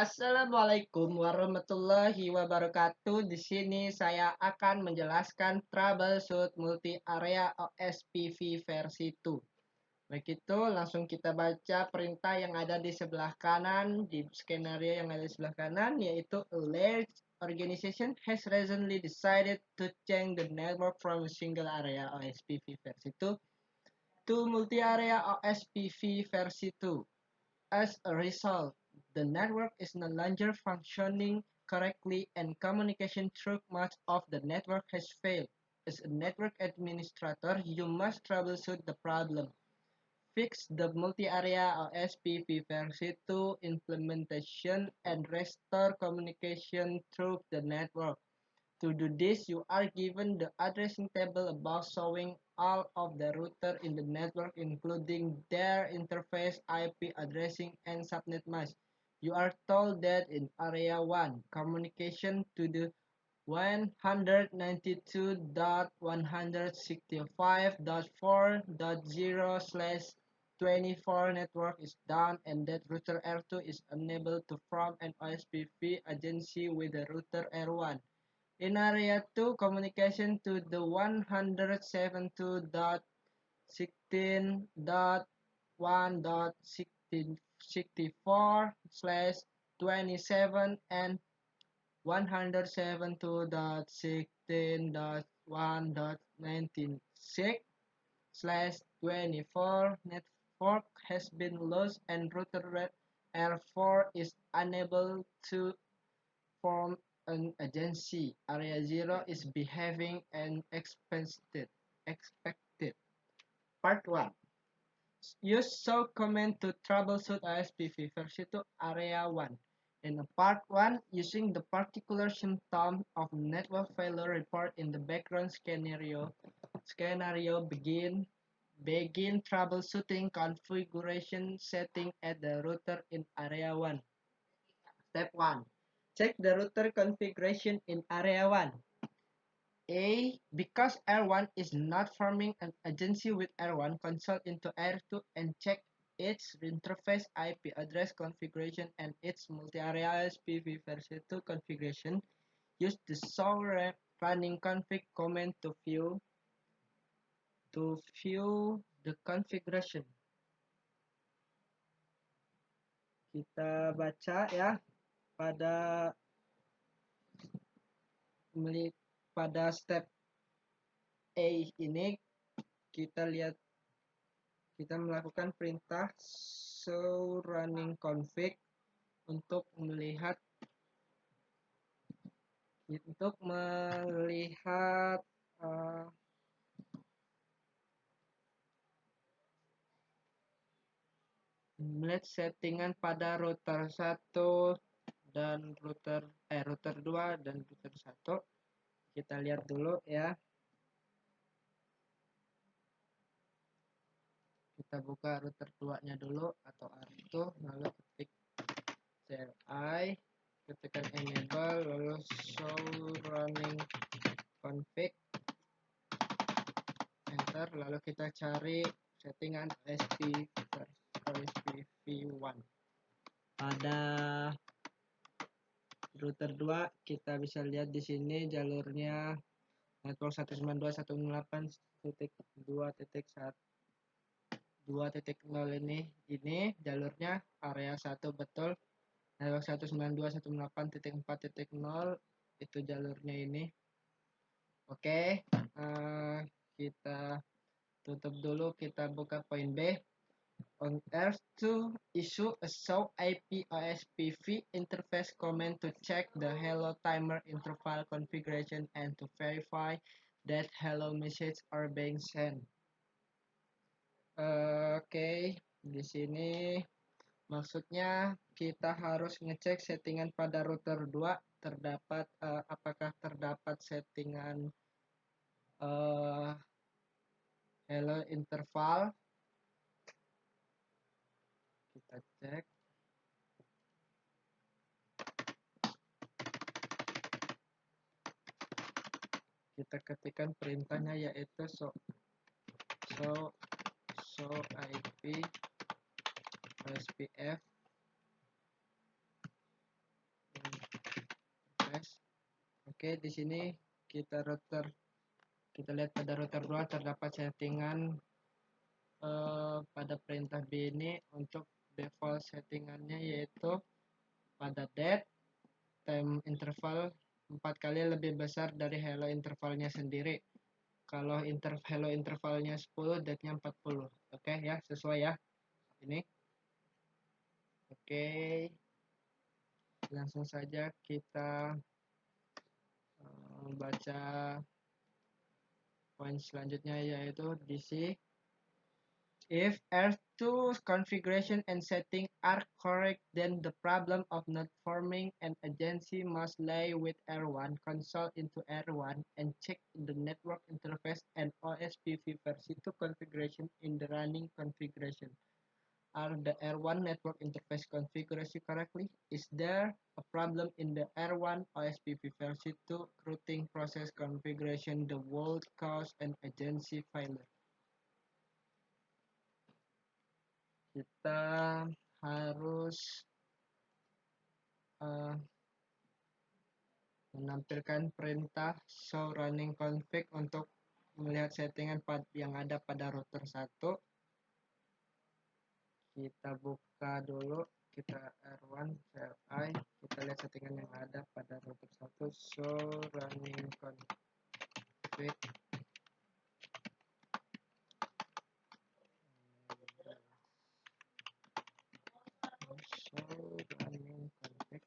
Assalamualaikum warahmatullahi wabarakatuh. Di sini saya akan menjelaskan troubleshoot multi area OSPV versi 2. Begitu, langsung kita baca perintah yang ada di sebelah kanan, di skenario yang ada di sebelah kanan, yaitu a large organization has recently decided to change the network from a single area OSPV versi 2 to multi area OSPV versi 2. As a result, the network is no longer functioning correctly and communication through much of the network has failed. As a network administrator, you must troubleshoot the problem, fix the multi-area OSPF version 2 implementation, and restore communication through the network. To do this, you are given the addressing table above showing all of the router in the network including their interface, IP addressing, and subnet mask. You are told that in Area 1, communication to the 192.165.4.0/24 network is down and that router R2 is unable to form an OSPF agency with the router R1. In Area 2, communication to the 172.16.1.64/27 and 172.16.1.96/24 network has been lost and router R4 is unable to form an agency. Area 0 is behaving and expected. Part 1. Use show command to troubleshoot ISPV version 2 Area 1. In part 1, using the particular symptom of network failure report in the background scenario begin troubleshooting configuration setting at the router in Area 1. Step 1. Check the router configuration in Area 1. Because R1 is not forming an agency with R1, consult into R2 and check its interface IP address configuration and its multi-area SPV version 2 configuration. Use the show running config command to view the configuration. Kita baca ya pada step A ini kita melakukan perintah show running config untuk melihat settingan pada router 1 dan router 2 dan router 1. Kita lihat dulu ya. Kita buka router 2-nya dulu atau R2, lalu ketik CLI, ketikkan enable, lalu show running config, enter, lalu kita cari settingan OSPV1. Pada router 2 kita bisa lihat di sini jalurnya network 192.168.2.0 ini jalurnya area 1 betul. Network 192.168.4.0 itu jalurnya ini. Oke, kita tutup dulu, kita buka poin B. On R2, issue a show IP OSPV interface command to check the hello timer interval configuration and to verify that hello message are being sent. Oke, di sini maksudnya kita harus ngecek settingan pada router 2 apakah terdapat settingan hello interval. Kita cek. Kita ketikkan perintahnya yaitu show IP OSPF Oke, di sini kita lihat pada router 2 terdapat settingan pada perintah B ini untuk default settingannya yaitu pada date time interval 4 kali lebih besar dari hello intervalnya sendiri. Kalau hello intervalnya 10, date-nya 40. Oke ya, sesuai ya. Ini. Oke. Langsung saja kita baca poin selanjutnya yaitu DC. If R2 configuration and setting are correct, then the problem of not forming an agency must lie with R1. Console into R1 and check the network interface and OSPF version 2 configuration in the running configuration. Are the R1 network interface configured correctly? Is there a problem in the R1 OSPF version 2 routing process configuration that would cause an agency failure? Kita harus menampilkan perintah show running config untuk melihat settingan yang ada pada router 1. Kita buka dulu, kita R1 CLI, kita lihat settingan yang ada pada router 1. Show running config. Show running config.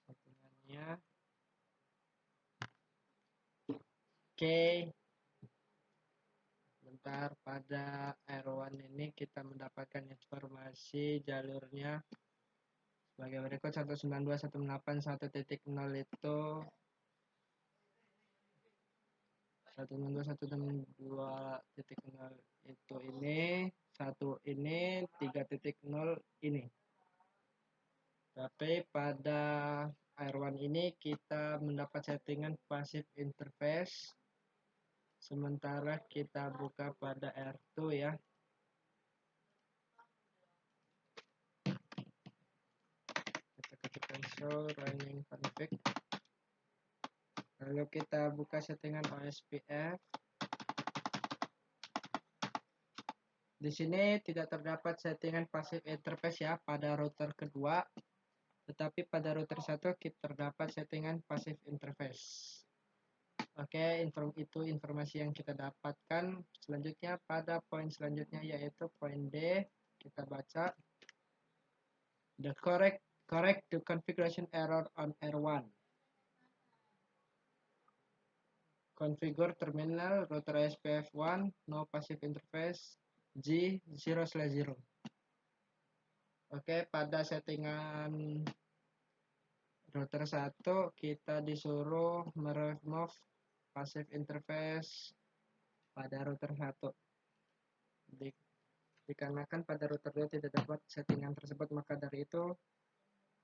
Settingannya. Oke. Bentar, pada R1 ini kita mendapatkan informasi jalurnya sebagai berikut. 192.168.1.0 itu 192.168.2.0 itu ini, 3.0 ini. Tapi pada R1 ini kita mendapat settingan passive interface. Sementara kita buka pada R2 ya. Kita ketikkan show running config. Lalu kita buka settingan OSPF. Di sini tidak terdapat settingan passive interface ya pada router kedua. Tetapi pada router 1 kita terdapat settingan passive interface. Oke, itu informasi yang kita dapatkan. Selanjutnya pada poin selanjutnya yaitu poin D. Kita baca. The correct the configuration error on R1. Configure terminal router SPF1 no passive interface G0/0. Oke, pada settingan router 1 kita disuruh meremove passive interface pada router 1. Dikarenakan pada router 2 tidak dapat settingan tersebut, maka dari itu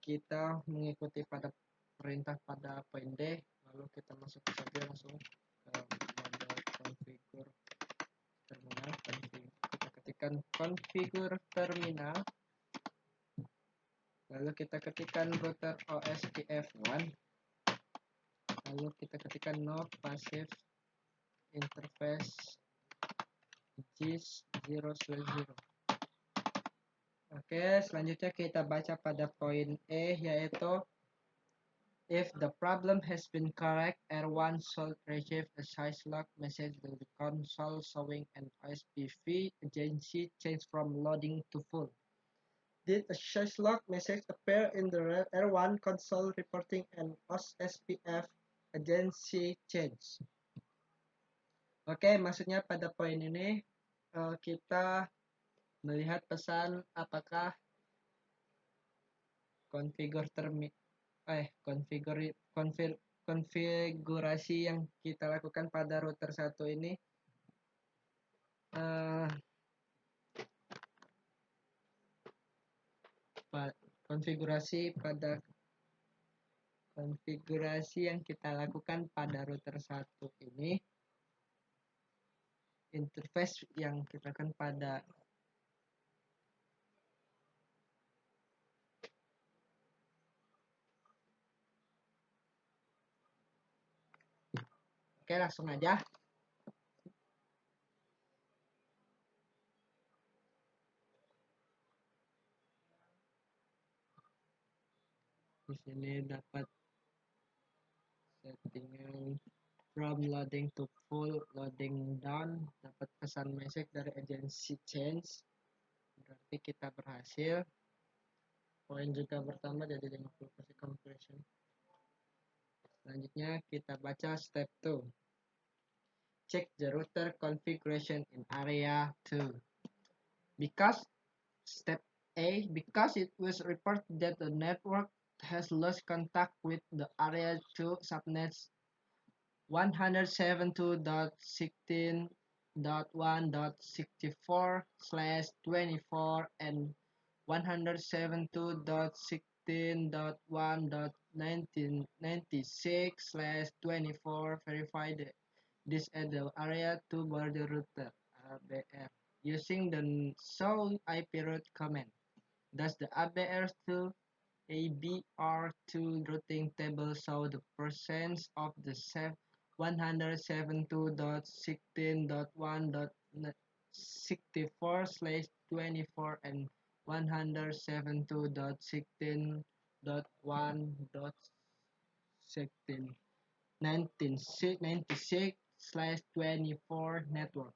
kita mengikuti pada perintah pada poin D. Lalu kita masuk saja langsung ke mode configure terminal. Kita ketikkan configure terminal. Lalu kita ketikkan router OSPF1. Lalu kita ketikkan no passive interface G0/0. Oke, selanjutnya kita baca pada poin E yaitu if the problem has been correct, R1 should receive a syslog message to the console showing an OSPF agency change from loading to full. Did a syslog message appear in the R1 console reporting an OSPF agency change? Oke, maksudnya pada poin ini kita melihat pesan apakah konfigurasi yang kita lakukan pada router 1 ini konfigurasi yang kita lakukan pada router 1 ini interface yang kita lakukan pada oke, langsung aja. Di sini dapat settingan from loading to full loading down, dapat pesan message dari agency change, berarti kita berhasil. Poin juga bertambah jadi 50% completion. Selanjutnya kita baca step 2. Check the router configuration in area 2. Because step A, because it was reported that the network has lost contact with the area 2 subnets 172.16.1.64/24 and 172.16.1.1996/24. Verify this at the area 2 border router (ABR) using the show IP route command. Does the ABR2 routing table show the presence of the 172.16.1.64/24 and 172.16.1.1996/24 network?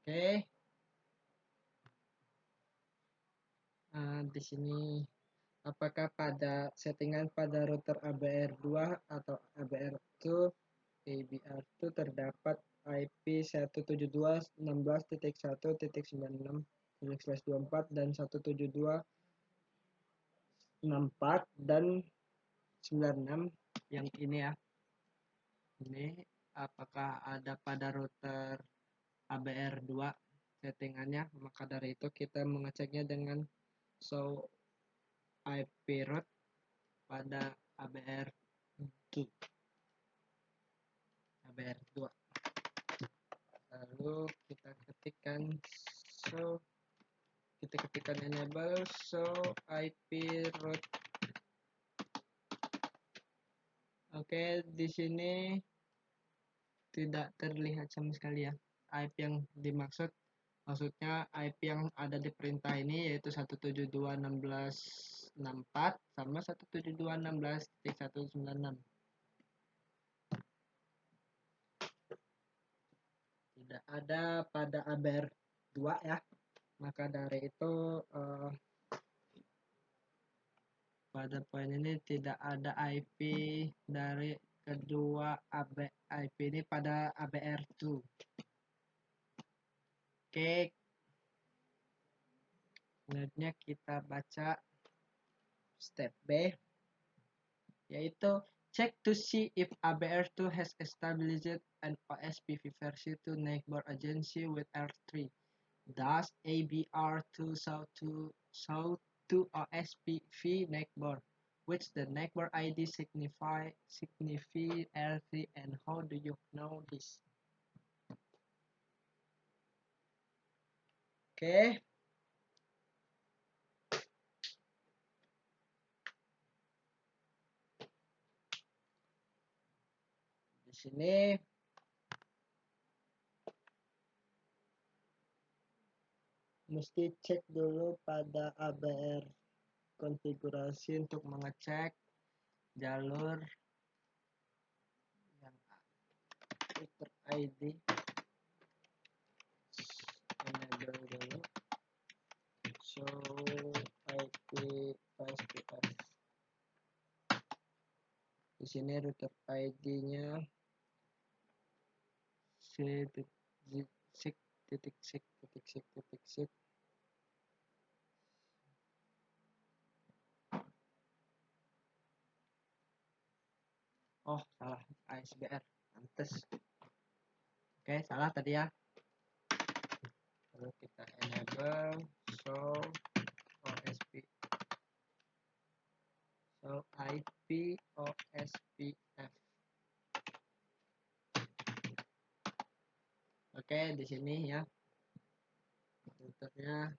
Oke. Di sini apakah pada settingan pada router ABR2 atau ABR2 terdapat IP 172.16.1.96/24 dan 172.64 dan 96 yang ini ya. Ini apakah ada pada router ABR2 settingannya? Maka dari itu kita mengeceknya dengan show IP route pada ABR2. Lalu kita ketikkan enable show IP route. Oke, di sini tidak terlihat sama sekali ya IP yang dimaksud. Maksudnya IP yang ada di perintah ini yaitu 172.16.64 sama 172.16.196. Tidak ada pada ABR2 ya. Maka dari itu pada poin ini tidak ada IP dari kedua IP ini pada ABR2. Oke, selanjutnya kita baca step B, yaitu check to see if ABR2 has established an OSPF version 2 neighbor agency with R3. Does ABR2 show to OSPF neighbor, which the neighbor ID signify R3, and how do you know this? Oke. Di sini mesti cek dulu pada ABR konfigurasi untuk mengecek jalur yang router ID. Enable dulu show IP OSPF. Di sini router ID-nya C.6.6.6. Oh, salah, ASBR. Pantes. Oke, salah tadi ya. Lalu kita enable show OSP show IP OSPF. Oke, di sini ya routernya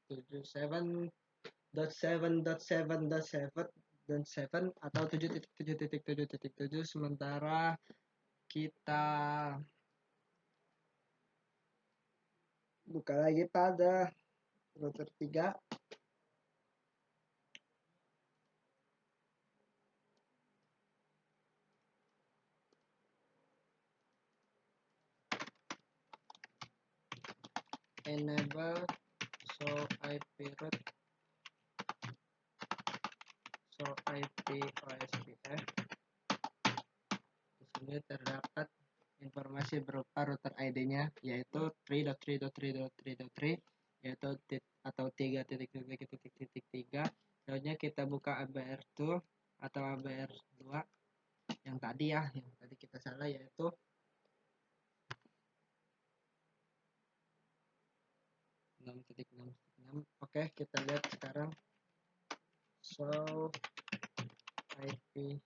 77.7.7.7.7 atau 7.7.7.7, sementara kita buka lagi pada router 3. Enable show IP route, show IP OSPF. Di sini terdapat informasi berupa router ID-nya yaitu 3.3.3.3.3 yaitu atau 3.3. Selanjutnya kita buka ABR2 atau ABR2 yang tadi ya, yang tadi kita salah yaitu 6.6.6. Oke, kita lihat sekarang show IP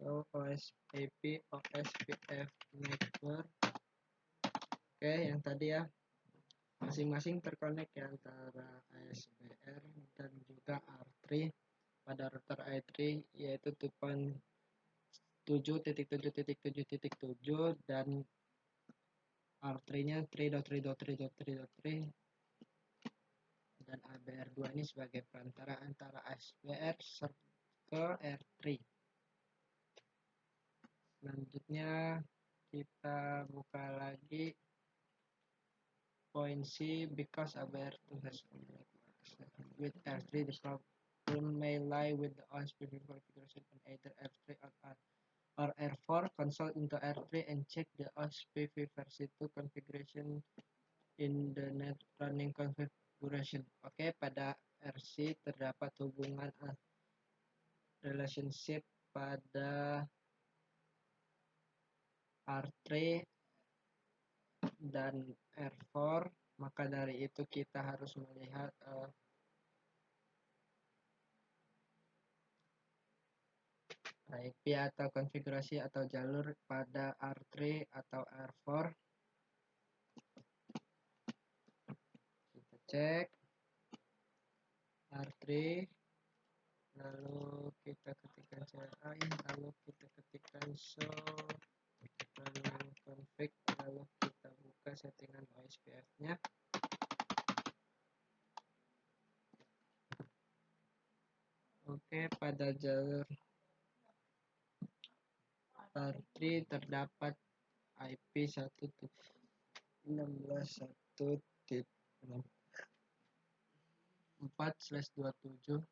OSPF network. Oke, yang tadi ya masing-masing terkonek ya antara ASBR dan juga R3 pada router i3 yaitu 7.7.7.7 dan R3-nya 3.3.3.3 dan ABR2 ini sebagai perantara antara ASBR ke R3. Selanjutnya kita buka lagi point C because ABR2 has with R3 the problem may lie with the OSPF configuration on either R3 or R4. Consult into R3 and check the OSPF versi 2 configuration in the net running configuration. Oke, pada RC terdapat hubungan relationship pada R3 dan R4, maka dari itu kita harus melihat IP atau konfigurasi atau jalur pada R3 atau R4. Kita cek R3, lalu kita ketikkan CLI, lalu kita ketikkan show running config, lalu kita buka settingan OSPF-nya. Oke, pada jalur R3 terdapat IP 1.16.1.4/27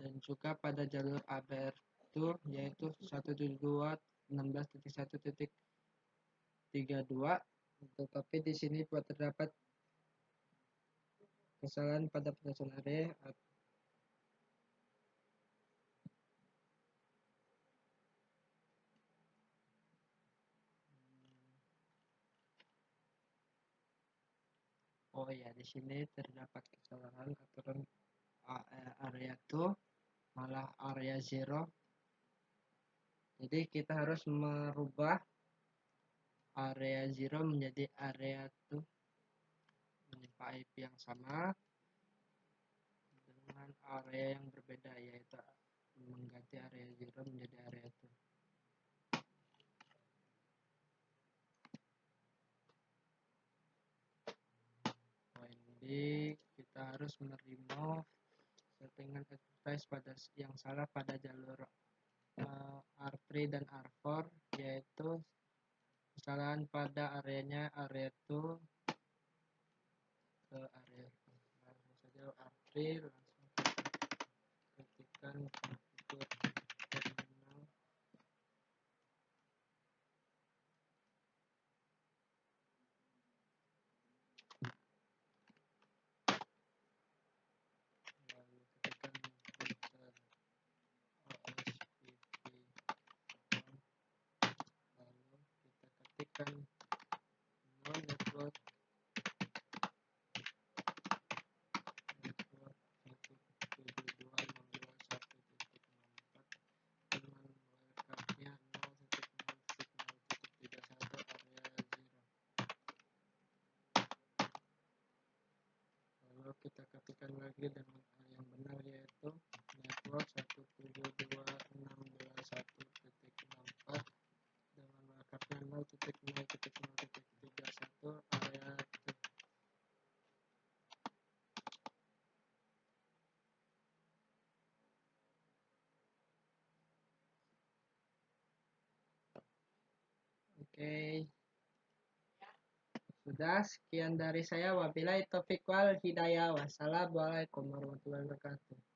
dan juga pada jalur ABR2 yaitu 172.16.1.32. Tetapi di sini terdapat kesalahan pada penjelasan area. Oh ya, di sini terdapat kesalahan aturan area 2 malah area 0. Jadi kita harus merubah area 0 menjadi area 2 menimpa IP yang sama dengan area yang berbeda, yaitu mengganti area 0 menjadi area 2. Jadi kita harus menerima settingan advertise pada yang salah pada jalur R3 dan R4, yaitu kesalahan pada areanya area 2 ke area langsung saja R3, langsung ketikkan konfigur terminal. Lalu ketikkan router OSPF1, lalu kita ketikkan no network 1.7 dengan yang benar, yaitu network 172.16.1.64 dengan markupnya 0.0.0.31 area 2. Oke, sudah sekian dari saya. Wabillahi taufiq wal hidayah. Wassalamualaikum warahmatullahi wabarakatuh.